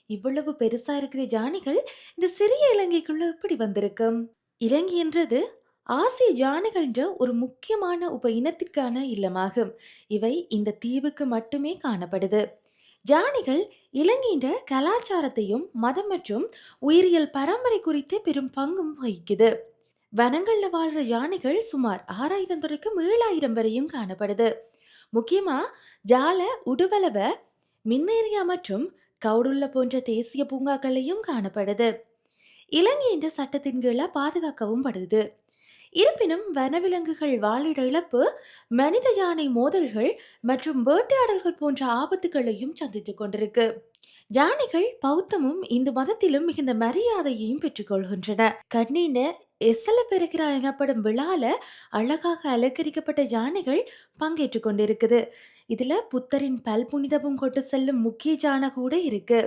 இவ்வளவு பெருசா இருக்கிற யானைகள் இந்த சிறிய இலங்கைக்குள்ள எப்படி வந்திருக்கும்? இலங்கை என்றது ஆசிய யானைகள்ன்ற ஒரு முக்கியமான உப இனத்திற்கான இல்லமாகும். இவை இந்த தீவுக்கு மட்டுமே காணப்படுது. யானைகள் இலங்கையின் கலாச்சாரத்தையும் மதம் மற்றும் உயிரியல் பரம்பரை குறித்து பெரும் பங்கும் வகிக்குது. வனங்கள்ல வாழ்ற யானைகள் சுமார் 6000 தொடக்கம் 7000 வரையும் காணப்படுது. முக்கியமா ஜால, உடுவலவ, மின்னேரியா மற்றும் கவுடுல்ல போன்ற தேசிய பூங்காக்களையும் காணப்படுது. இலங்கை என்ற சட்டத்தின் கீழ பாதுகாக்கவும் படுது. இருப்பினும் வனவிலங்குகள் வாழிட இழப்பு, மனித யானை மோதல்கள் மற்றும் வேட்டையாடல்கள் போன்ற ஆபத்துகளையும் சந்தித்துக் கொண்டிருக்கு. யானைகள் பௌத்தமும் இந்து மதத்திலும் மிகுந்த மரியாதையையும் பெற்றுக்கொள்கின்றன. கண்ணீன எசல பெருகிறா எனப்படும் விழால அழகாக அலங்கரிக்கப்பட்ட யானைகள் பங்கேற்றுக் கொண்டிருக்குது. இதுல புத்தரின் பல் புனிதமும் கொண்டு செல்லும் முக்கிய யானை கூட இருக்கு.